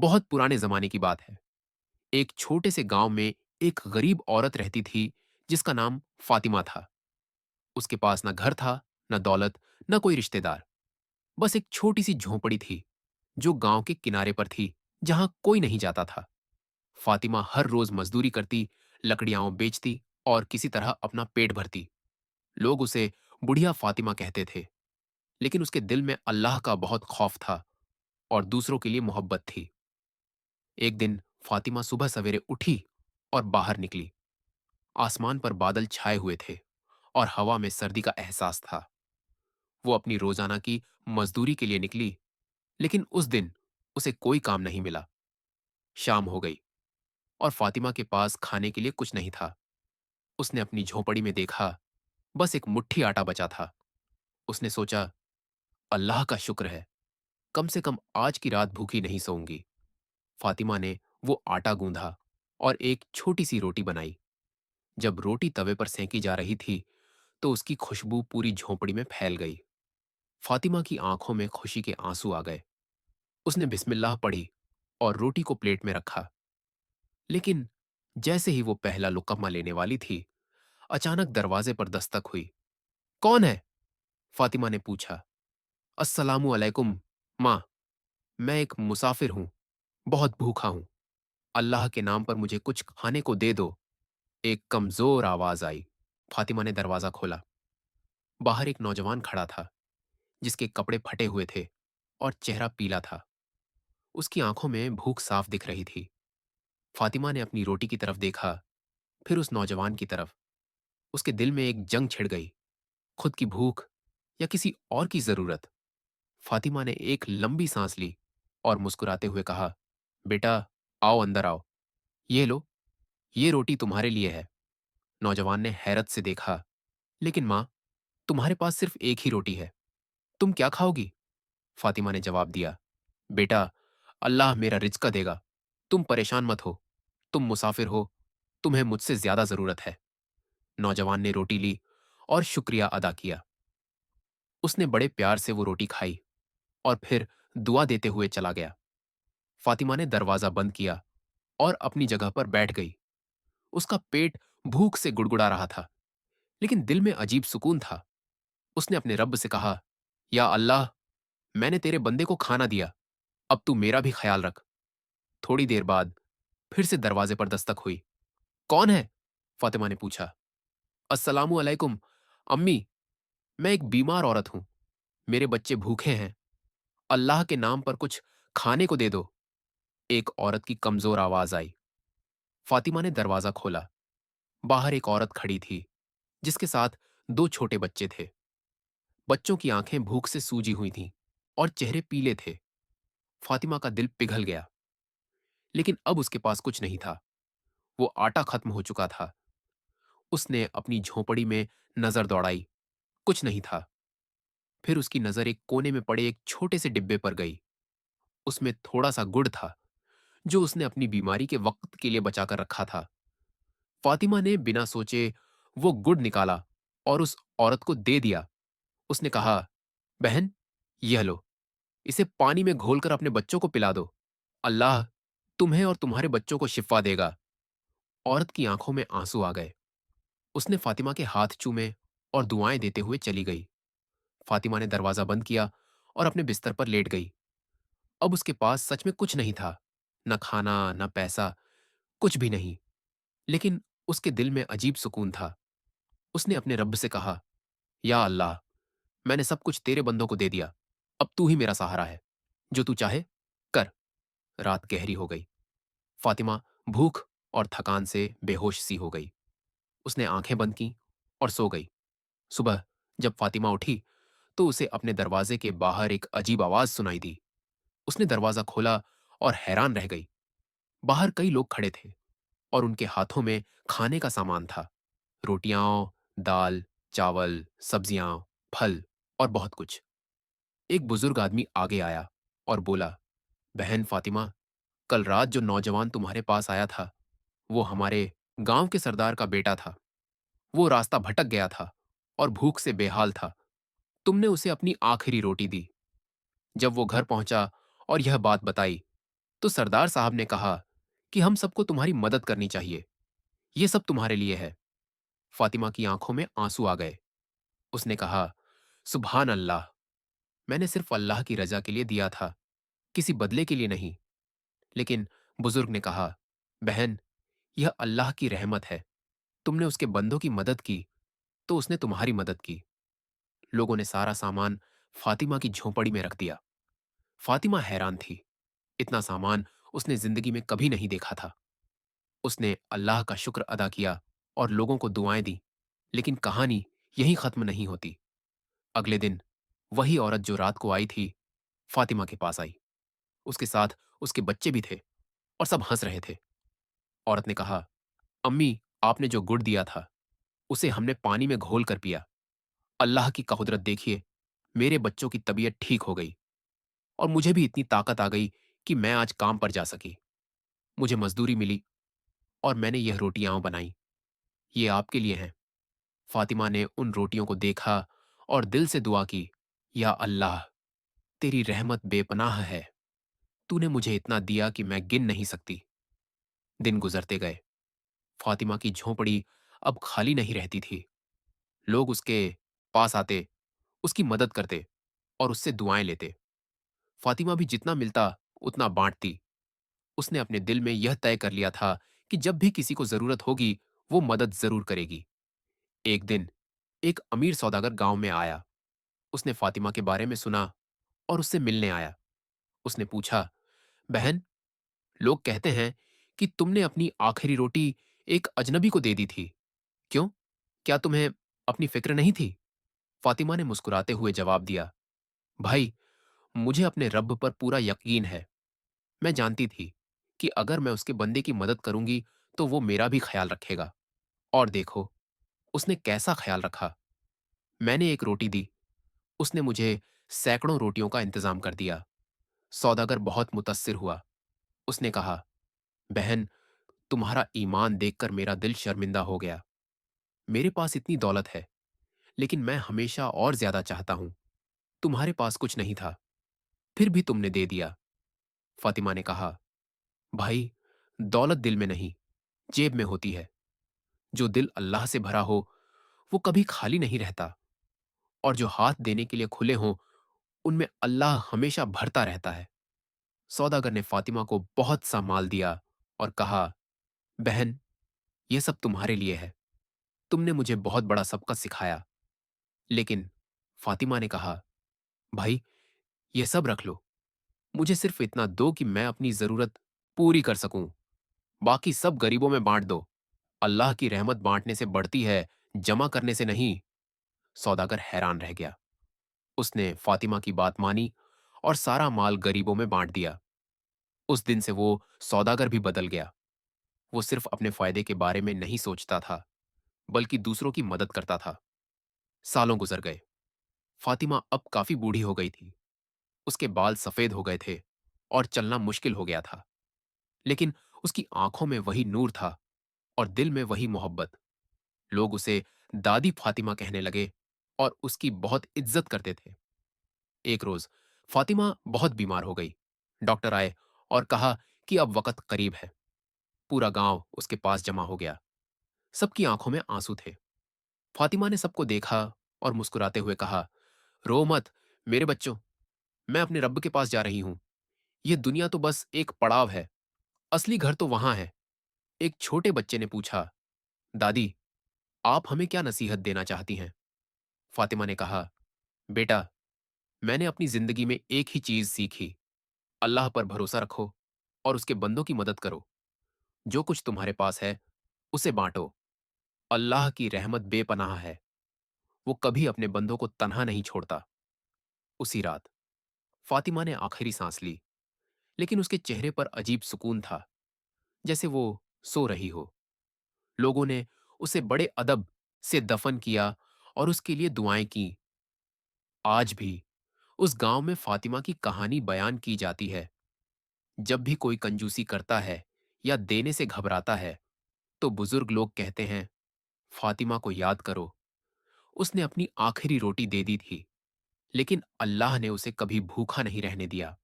बहुत पुराने जमाने की बात है। एक छोटे से गांव में एक गरीब औरत रहती थी जिसका नाम फातिमा था। उसके पास न घर था, न दौलत, न कोई रिश्तेदार। बस एक छोटी सी झोंपड़ी थी जो गांव के किनारे पर थी, जहां कोई नहीं जाता था। फातिमा हर रोज मजदूरी करती, लकड़ियां बेचती और किसी तरह अपना पेट भरती। लोग उसे बुढ़िया फातिमा कहते थे, लेकिन उसके दिल में अल्लाह का बहुत खौफ था और दूसरों के लिए मोहब्बत थी। एक दिन फातिमा सुबह सवेरे उठी और बाहर निकली। आसमान पर बादल छाए हुए थे और हवा में सर्दी का एहसास था। वो अपनी रोजाना की मजदूरी के लिए निकली, लेकिन उस दिन उसे कोई काम नहीं मिला। शाम हो गई और फातिमा के पास खाने के लिए कुछ नहीं था। उसने अपनी झोपड़ी में देखा, बस एक मुट्ठी आटा बचा था। उसने सोचा, अल्लाह का शुक्र है, कम से कम आज की रात भूखी नहीं सोऊंगी। फातिमा ने वो आटा गूंधा और एक छोटी सी रोटी बनाई। जब रोटी तवे पर सेंकी जा रही थी, तो उसकी खुशबू पूरी झोंपड़ी में फैल गई। फातिमा की आंखों में खुशी के आंसू आ गए। उसने बिस्मिल्लाह पढ़ी और रोटी को प्लेट में रखा। लेकिन जैसे ही वो पहला लुकमा लेने वाली थी, अचानक दरवाजे पर दस्तक हुई। कौन है? फातिमा ने पूछा। अस्सलामु अलैकुम माँ, मैं एक मुसाफिर हूं, बहुत भूखा हूं। अल्लाह के नाम पर मुझे कुछ खाने को दे दो। एक कमजोर आवाज आई। फातिमा ने दरवाजा खोला। बाहर एक नौजवान खड़ा था, जिसके कपड़े फटे हुए थे और चेहरा पीला था। उसकी आंखों में भूख साफ दिख रही थी। फातिमा ने अपनी रोटी की तरफ देखा, फिर उस नौजवान की तरफ। उसके दिल में एक जंग छिड़ गई, खुद की भूख या किसी और की जरूरत। फातिमा ने एक लंबी सांस ली और मुस्कुराते हुए कहा, बेटा, आओ अंदर आओ। ये लो, ये रोटी तुम्हारे लिए है। नौजवान ने हैरत से देखा, लेकिन मां, तुम्हारे पास सिर्फ एक ही रोटी है, तुम क्या खाओगी? फातिमा ने जवाब दिया, बेटा, अल्लाह मेरा रिज्क देगा, तुम परेशान मत हो। तुम मुसाफिर हो, तुम्हें मुझसे ज्यादा जरूरत है। नौजवान ने रोटी ली और शुक्रिया अदा किया। उसने बड़े प्यार से वो रोटी खाई और फिर दुआ देते हुए चला गया। फातिमा ने दरवाजा बंद किया और अपनी जगह पर बैठ गई। उसका पेट भूख से गुड़गुड़ा रहा था, लेकिन दिल में अजीब सुकून था। उसने अपने रब से कहा, या अल्लाह, मैंने तेरे बंदे को खाना दिया, अब तू मेरा भी ख्याल रख। थोड़ी देर बाद फिर से दरवाजे पर दस्तक हुई। कौन है? फातिमा ने पूछा। अस्सलामु अलैकुम अम्मी, मैं एक बीमार औरत हूं, मेरे बच्चे भूखे हैं, अल्लाह के नाम पर कुछ खाने को दे दो। एक औरत की कमजोर आवाज आई। फातिमा ने दरवाजा खोला। बाहर एक औरत खड़ी थी, जिसके साथ दो छोटे बच्चे थे। बच्चों की आंखें भूख से सूजी हुई थीं और चेहरे पीले थे। फातिमा का दिल पिघल गया, लेकिन अब उसके पास कुछ नहीं था। वो आटा खत्म हो चुका था। उसने अपनी झोंपड़ी में नजर दौड़ाई, कुछ नहीं था। फिर उसकी नजर एक कोने में पड़े एक छोटे से डिब्बे पर गई। उसमें थोड़ा सा गुड़ था, जो उसने अपनी बीमारी के वक्त के लिए बचाकर रखा था। फातिमा ने बिना सोचे वो गुड़ निकाला और उस औरत को दे दिया। उसने कहा, बहन, यह लो, इसे पानी में घोलकर अपने बच्चों को पिला दो। अल्लाह तुम्हें और तुम्हारे बच्चों को शिफा देगा। औरत की आंखों में आंसू आ गए। उसने फातिमा के हाथ चूमे और दुआएं देते हुए चली गई। फातिमा ने दरवाजा बंद किया और अपने बिस्तर पर लेट गई। अब उसके पास सच में कुछ नहीं था, न खाना, न पैसा, कुछ भी नहीं। लेकिन उसके दिल में अजीब सुकून था। उसने अपने रब से कहा, या अल्लाह, मैंने सब कुछ तेरे बंदों को दे दिया, अब तू ही मेरा सहारा है, जो तू चाहे कर। रात गहरी हो गई। फातिमा भूख और थकान से बेहोश सी हो गई। उसने आंखें बंद की और सो गई। सुबह जब फातिमा उठी, तो उसे अपने दरवाजे के बाहर एक अजीब आवाज सुनाई दी। उसने दरवाजा खोला और हैरान रह गई। बाहर कई लोग खड़े थे और उनके हाथों में खाने का सामान था। रोटियां, दाल, चावल, सब्जियां, फल और बहुत कुछ। एक बुजुर्ग आदमी आगे आया और बोला, बहन फातिमा, कल रात जो नौजवान तुम्हारे पास आया था, वो हमारे गांव के सरदार का बेटा था। वो रास्ता भटक गया था और भूख से बेहाल था। तुमने उसे अपनी आखिरी रोटी दी। जब वो घर पहुंचा और यह बात बताई, तो सरदार साहब ने कहा कि हम सबको तुम्हारी मदद करनी चाहिए, ये सब तुम्हारे लिए है। फातिमा की आंखों में आंसू आ गए। उसने कहा, सुभान अल्लाह, मैंने सिर्फ अल्लाह की रजा के लिए दिया था, किसी बदले के लिए नहीं। लेकिन बुजुर्ग ने कहा, बहन, यह अल्लाह की रहमत है। तुमने उसके बंदों की मदद की तो उसने तुम्हारी मदद की। लोगों ने सारा सामान फातिमा की झोंपड़ी में रख दिया। फातिमा हैरान थी, इतना सामान उसने जिंदगी में कभी नहीं देखा था। उसने अल्लाह का शुक्र अदा किया और लोगों को दुआएं दी। लेकिन कहानी यहीं खत्म नहीं होती। अगले दिन वही औरत जो रात को आई थी, फातिमा के पास आई। उसके साथ उसके बच्चे भी थे और सब हंस रहे थे। औरत ने कहा, अम्मी, आपने जो गुड़ दिया था उसे हमने पानी में घोल कर पिया। अल्लाह की कुदरत देखिए, मेरे बच्चों की तबीयत ठीक हो गई और मुझे भी इतनी ताकत आ गई कि मैं आज काम पर जा सकी। मुझे मजदूरी मिली और मैंने यह रोटियां बनाई। ये आपके लिए हैं। फातिमा ने उन रोटियों को देखा और दिल से दुआ की, या अल्लाह, तेरी रहमत बेपनाह है। तूने मुझे इतना दिया कि मैं गिन नहीं सकती। दिन गुजरते गए। फातिमा की झोंपड़ी अब खाली नहीं रहती थी। लोग उसके पास आते, उसकी मदद करते और उससे दुआएं लेते। फातिमा भी जितना मिलता उतना बांटती। उसने अपने दिल में यह तय कर लिया था कि जब भी किसी को जरूरत होगी वो मदद जरूर करेगी। एक दिन एक अमीर सौदागर गांव में आया। उसने फातिमा के बारे में सुना और उससे मिलने आया। उसने पूछा, बहन, लोग कहते हैं कि तुमने अपनी आखिरी रोटी एक अजनबी को दे दी थी। क्यों? क्या तुम्हें अपनी फिक्र नहीं थी? फातिमा ने मुस्कुराते हुए जवाब दिया, भाई, मुझे अपने रब पर पूरा यकीन है। मैं जानती थी कि अगर मैं उसके बंदे की मदद करूंगी तो वो मेरा भी ख्याल रखेगा। और देखो, उसने कैसा ख्याल रखा। मैंने एक रोटी दी, उसने मुझे सैकड़ों रोटियों का इंतजाम कर दिया। सौदागर बहुत मुतस्सिर हुआ। उसने कहा, बहन, तुम्हारा ईमान देखकर मेरा दिल शर्मिंदा हो गया। मेरे पास इतनी दौलत है, लेकिन मैं हमेशा और ज्यादा चाहता हूं। तुम्हारे पास कुछ नहीं था, फिर भी तुमने दे दिया। फातिमा ने कहा, भाई, दौलत दिल में नहीं, जेब में होती है। जो दिल अल्लाह से भरा हो वो कभी खाली नहीं रहता, और जो हाथ देने के लिए खुले हों उनमें अल्लाह हमेशा भरता रहता है। सौदागर ने फातिमा को बहुत सा माल दिया और कहा, बहन, यह सब तुम्हारे लिए है। तुमने मुझे बहुत बड़ा सबक सिखाया। लेकिन फातिमा ने कहा, भाई, यह सब रख लो। मुझे सिर्फ इतना दो कि मैं अपनी जरूरत पूरी कर सकूं। बाकी सब गरीबों में बांट दो। अल्लाह की रहमत बांटने से बढ़ती है, जमा करने से नहीं। सौदागर हैरान रह गया। उसने फातिमा की बात मानी और सारा माल गरीबों में बांट दिया। उस दिन से वो सौदागर भी बदल गया। वो सिर्फ अपने फायदे के बारे में नहीं सोचता था, बल्कि दूसरों की मदद करता था। सालों गुजर गए। फातिमा अब काफी बूढ़ी हो गई थी। उसके बाल सफेद हो गए थे और चलना मुश्किल हो गया था। लेकिन उसकी आंखों में वही नूर था और दिल में वही मोहब्बत। लोग उसे दादी फातिमा कहने लगे और उसकी बहुत इज्जत करते थे। एक रोज फातिमा बहुत बीमार हो गई। डॉक्टर आए और कहा कि अब वक्त करीब है। पूरा गांव उसके पास जमा हो गया। सबकी आंखों में आंसू थे। फातिमा ने सबको देखा और मुस्कुराते हुए कहा, रो मत मेरे बच्चों, मैं अपने रब के पास जा रही हूं। यह दुनिया तो बस एक पड़ाव है, असली घर तो वहां है। एक छोटे बच्चे ने पूछा, दादी, आप हमें क्या नसीहत देना चाहती हैं? फातिमा ने कहा, बेटा, मैंने अपनी जिंदगी में एक ही चीज सीखी, अल्लाह पर भरोसा रखो और उसके बंदों की मदद करो। जो कुछ तुम्हारे पास है उसे बांटो। अल्लाह की रहमत बेपनाह है, वो कभी अपने बंदों को तन्हा नहीं छोड़ता। उसी रात फातिमा ने आखिरी सांस ली, लेकिन उसके चेहरे पर अजीब सुकून था, जैसे वो सो रही हो। लोगों ने उसे बड़े अदब से दफन किया और उसके लिए दुआएं की। आज भी उस गांव में फातिमा की कहानी बयान की जाती है। जब भी कोई कंजूसी करता है या देने से घबराता है तो बुजुर्ग लोग कहते हैं, फातिमा को याद करो, उसने अपनी आखिरी रोटी दे दी थी, लेकिन अल्लाह ने उसे कभी भूखा नहीं रहने दिया।